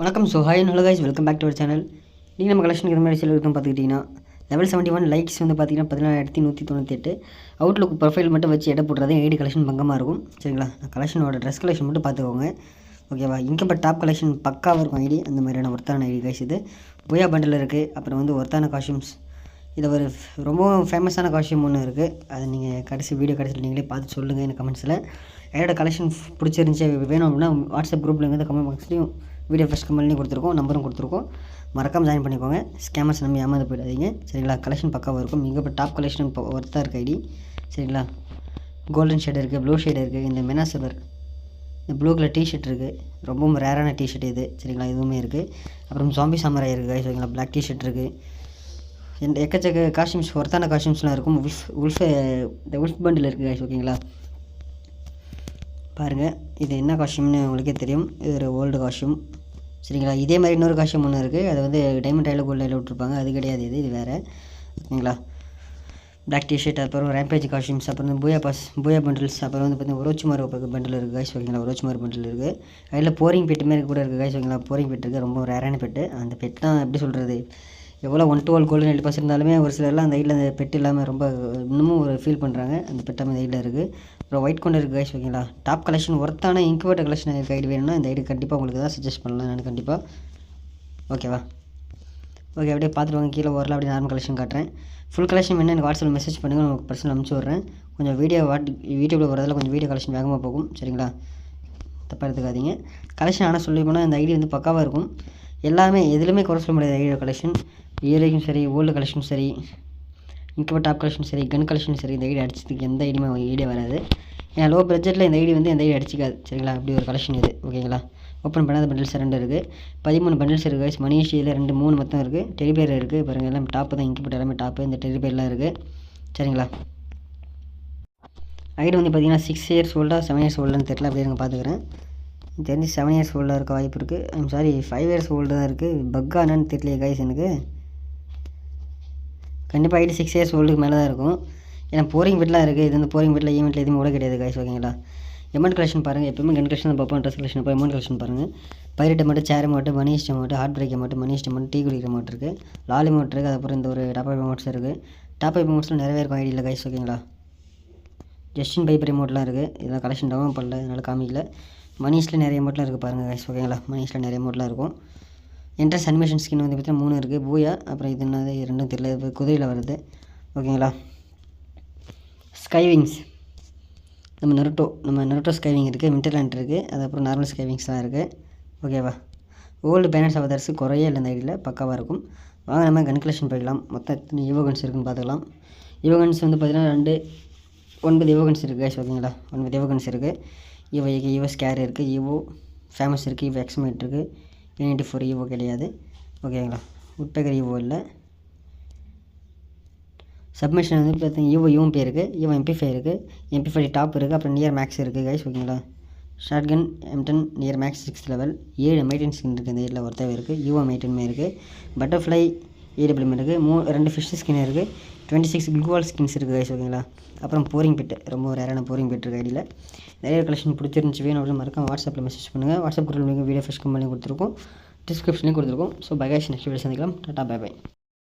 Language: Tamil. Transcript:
வணக்கம். So hi hello guys, welcome back to our channel. நீங்கள் நம்ம கலெக்ஷனுக்கு மாதிரி சில இருக்கும் பார்த்துக்கிட்டிங்கன்னா லெவல் 71 லைக்ஸ் வந்து பார்த்திங்கன்னா 14,198. அவுட்லுக் ப்ரொஃபைல் மட்டும் வச்சு எடை போடுறது ஐடி கலெக்ஷன் பங்கமாக இருக்கும். சரிங்களா? கலெக்ஷனோட ட்ரெஸ் கலெக்ஷன் மட்டும் பார்த்துக்கோங்க, ஓகேவா? இங்கே இப்போ டாப் கலெக்ஷன் பக்காவாக இருக்கும் ஐடி. அந்த மாதிரியான ஒர்த்தான ஐடி கைஸ். இது புயா பண்டில் இருக்குது. அப்புறம் வந்து ஒர்த்தான காஸ்டியூம்ஸ். இது ஒரு ரொம்ப ஃபேமஸான காஸ்டியூம் ஒன்று இருக்குது. அதை நீங்கள் வீடியோ கடைசியில் நீங்களே பார்த்து சொல்லுங்கள் எனக்கு கமெண்ட்ஸில். என்னோட கலெக்ஷன் பிடிச்சிருந்துச்சி வேணும் அப்படின்னா வாட்ஸ்அப் குரூப்பில் இருந்து கமெண்ட் பாக்ஸ்லையும் வீடியோ ஃபஸ்ட் கமெண்ட்லையும் கொடுத்துருக்கோம், நம்பரும் கொடுத்துருக்கோம். மறக்காமல் ஜாயின் பண்ணிக்கோங்க. ஸ்கேமர்ஸ் நம்ம ஏமாந்து போயிடாதீங்க. சரிங்களா? கலெக்ஷன் பக்காவாக இருக்கும். மிக இப்போ டாப் கலெக்ஷன் இப்போ ஒர்த்தாக இருக்குது ஐடி. சரிங்களா? கோல்டன் ஷேட் இருக்குது, ப்ளூ ஷேட் இருக்குது, இந்த மெனா சில்வர், இந்த ப்ளூ கலர் டிஷர்ட் இருக்குது. ரொம்பவும் ரேரான டிஷர்ட் இது. சரிங்களா? இதுவுமே இருக்குது. அப்புறம் ஜாம்பி சாமராய் இருக்குது. சரிங்களா? பிளாக் டிஷர்ட் இருக்குது. இந்த எக்கச்சக்க காஸ்டியூம்ஸ், ஒர்த்தான காஸ்டியூம்ஸ்லாம் இருக்கும். இந்த உல்ஃப் பண்டில் இருக்குது கைஸ். ஓகேங்களா? பாருங்கள், இது என்ன காஸ்டியூம்னு உங்களுக்கே தெரியும். இது ஒரு ஓல்டு காஸ்டியூம். சரிங்களா? இதே மாதிரி இன்னொரு காஸ்டியூம் ஒன்று இருக்குது. அது வந்து டைமண்ட் டைலில் கோல்டில் விட்டுருப்பாங்க. அது கிடையாது, இது வேறு. ஓகேங்களா? பிளாக் டிஷர்ட், அப்புறம் ரேம்பேஜ் காஸ்டியூம்ஸ், அப்புறம் வந்து பூயா பண்டில்ஸ், அப்புறம் வந்து பார்த்தீங்கன்னா ஒரோச்சுமார் பண்டில் இருக்குது கைஸ். ஓகேங்களா? ஒரோச்சுமார் பண்டில் இருக்குது. அதில் போரிங் பெட்டு மாரி கூட இருக்குது கைஸ். ஓகேங்களா? போரிங் பெட் இருக்குது. ரொம்ப ரேரான பெட்டு. அந்த பெட்லாம் எப்படி சொல்கிறது, எவ்வளோ 112 கோல்டன் எல்ட் பாஸ் இருந்தாலுமே ஒரு சிலர்லாம் அந்த ஐடியில் அந்த பெட் இல்லாமல் ரொம்ப இன்னமும் ஒரு ஃபீல் பண்ணுறாங்க. அந்த பெட்டாமல் அந்த ஐடியில் இருக்குது. அப்புறம் ஒயிட் கொண்டு இருக்குது கைஸ். ஓகேங்களா? டாப் கலெக்ஷன் ஒர்த்தான இன்குபேட்டர் கலெக்ஷன் இருக்க ஐடி வேணும்னா இந்த ஐடி கண்டிப்பாக உங்களுக்கு தான் சஜஸ்ட் பண்ணலாம் நான் கண்டிப்பாக. ஓகேவா? ஓகே, அப்படியே பார்த்துட்டு வாங்க. கீழே ஓரளவு அப்படியே நார்மல் கலெக்ஷன் காட்டுறேன். ஃபுல் கலெக்ஷன் வேணும் எனக்கு வாட்ஸ்அப்பில் மெசேஜ் பண்ணுங்கள், உங்களுக்கு பர்சனல் அனுப்பிச்சி விட்றேன். கொஞ்சம் யூடியூப்பில் வரதில் கொஞ்சம் வீடியோ கலெக்ஷன் வேகமாக போகும். சரிங்களா? தப்பாக எடுத்துக்காதீங்க. கலெக்ஷன் ஆனால் சொல்லி போனால் இந்த ஐடி வந்து பக்காவாக இருக்கும். எல்லாமே எதுலையுமே குறை சொல்ல முடியாது. ஐடியோ கலெக்ஷன் இயரிங்கும் சரி, ஓல்டு கலெக்ஷனும் சரி, இங்கே டாப் கலெக்ஷன் சரி, கன் கலெக்ஷன் சரி, இந்த ஐடி அடிச்சதுக்கு எந்த ஐடியுமே ஐடியா வராது. ஏன்னா லோ பட்ஜெட்டில் இந்த ஐடி வந்து எந்த ஐடி அடிச்சிக்காது. சரிங்களா? அப்படி ஒரு கலெக்ஷன் இது. ஓகேங்களா? ஓப்பன் பண்ணாத பண்டில்ஸ் 2 இருக்குது. 13 பண்டில்ஸ் இருக்குது கைஸ். மணிஷியில் 3 மொத்தம் இருக்குது. டெரிபேர் இருக்குது பாருங்கள். எல்லாம் டாப்பு தான். இங்கே எல்லாமே டாப்பு. இந்த டெரிபேர்லாம் இருக்குது. சரிங்களா? ஐடி வந்து பார்த்தீங்கன்னா 6 இயர்ஸ் ஓல்டா 7 இயர்ஸ் ஓல்டுன்னு தெரியல. அப்படியே எனக்கு பார்த்துக்கிறேன். தெரிஞ்சு 7 இயர்ஸ் ஓல்டாக இருக்க வாய்ப்பு இருக்குது. ஐம் சாரி, 5 இயர்ஸ் ஓல்டு தான் இருக்குது. பக்கா என்னன்னு தெரியலையே கைஸ் எனக்கு. கண்டிப்பாக ஐடி 6 இயர்ஸ் ஓல்டுக்கு மேலே தான் இருக்கும். ஏன்னா போரிங் பெட்லாம் இருக்குது. இது வந்து போரிங் பெட்டில் ஈவெண்ட்டில் எதுவுமே கூட கிடையாது கைஸ். ஓகேங்களா? எமௌண்ட் கலெக்ஷன் பாருங்கள். எப்பவுமே கன் கலெக்ஷன் தான் பார்ப்போம். ட்ரெஸ் கலெக்ஷன் பார்ப்போம். எமௌண்ட் கலெக்ஷன் பாருங்கள். பைரட் அமௌண்ட், சேர் அமௌண்ட், மணி இஸ்ட் அமௌண்ட், ஹார்ட் பிரேக் அமௌண்ட், மணி இஸ்ட் அமௌண்ட், டீ குடிக்கிற அமௌண்ட் இருக்குது, லாலி அமௌண்ட் இருக்குது. அதுக்கப்புறம் இந்த ஒரு டாப் அப் அமௌண்ட்ஸ் இருக்குது. டாப் அப் அமௌண்ட்ஸில் நிறையவே இருக்கும் ஐடியில் கைஸ். ஓகேங்களா? ஜஸ்டின் பைப்பர் அமௌண்ட்லாம் இருக்குது. இதெல்லாம் கலெக்ஷன் டவுன் பண்ணல, அதனால் காமிக்கல. மணிஸில் நிறைய அமௌண்ட்லாம் இருக்குது பாருங்கள் கைஸ். ஓகேங்களா? மணிஸில் நிறைய அமௌண்ட்லாம் இருக்கும். என்ட்ரன்ஸ் அனிமேஷன் ஸ்கின் வந்து பார்த்தீங்கன்னா 3 இருக்குது. பூயா, அப்புறம் இது என்னது 2 தெரியல. இது குதிரையில் வருது. ஓகேங்களா? ஸ்கைவிங்ஸ், நம்ம நருட்டோ ஸ்கைவிங் இருக்குது. விண்டர்லேண்ட் இருக்குது. அதுக்கப்புறம் நார்மல் ஸ்கைவிங்ஸ்லாம் இருக்குது. ஓகேவா? ஓல்டு பேனர்ஸ் அவதர்ஸ் குறையே இல்லை இந்த ஐடியில், பக்காவாக இருக்கும். வாங்க நம்ம கன் கலெக்ஷன் போய்க்கலாம். மொத்தம் எத்தனை ஈவோகன்ஸ் இருக்குன்னு பார்த்துக்கலாம். ஈவோகன்ஸ் வந்து பார்த்தீங்கன்னா 9 ஈவோகன்ஸ் இருக்குது கைஸ். ஓகேங்களா? 9 ஈவோகன்ஸ் இருக்குது. ஈவோ ஸ்கேர் இருக்குது. ஈவோ ஃபேமஸ் இருக்குது. ஈவோ எக்ஸ்மேட் இருக்குது. A94 ஈவோ கிடையாது. ஓகேங்களா? உட்பேக்கர் ஈவோ இல்லை. சப்மிஷன் வந்து பார்த்தீங்கன்னா ஈவோ யூஎம்பி இருக்குது. ஈவோ MP5 இருக்குது. MP5 டாப் இருக்குது. அப்புறம் நியர் மேக்ஸ் இருக்குது கைஸ். ஓகேங்களா? Short gun M10 near max 6th level. 7 மைட்டன் ஸ்கின் இருக்குது. இந்த ஏரியில் ஒருத்தவே இருக்குது. ஈவோ மைட்டனுமே இருக்குது. பட்டர்ஃப்ளை AWM இருக்குது. 2 ஃபிஷ் ஸ்கின் இருக்குது. 26 குளுவால் ஸ்கின்ஸ் இருக்குது கைஸ். ஓகேங்களா? அப்புறம் போரிங் பெட்டு, ரொம்ப ரேரான போரிங் பெட் இருக்குது ஐடியில். நிறைய கலெக்ஷன் பிடிச்சிருந்துச்சி வேணும் அப்படின்னு மறக்காம வாட்ஸ்அப்பில் மெசேஜ் பண்ணுங்கள். வாட்ஸ்அப் குரூப்பில் வீடியோ ஃபஸ்ட் கம்பெனி கொடுத்துருக்கோம், டிஸ்கிரிப்ஷன்லேயும் கொடுத்துருக்கோம். So bye guys, next video சந்திக்கலாம். Tata, bye by.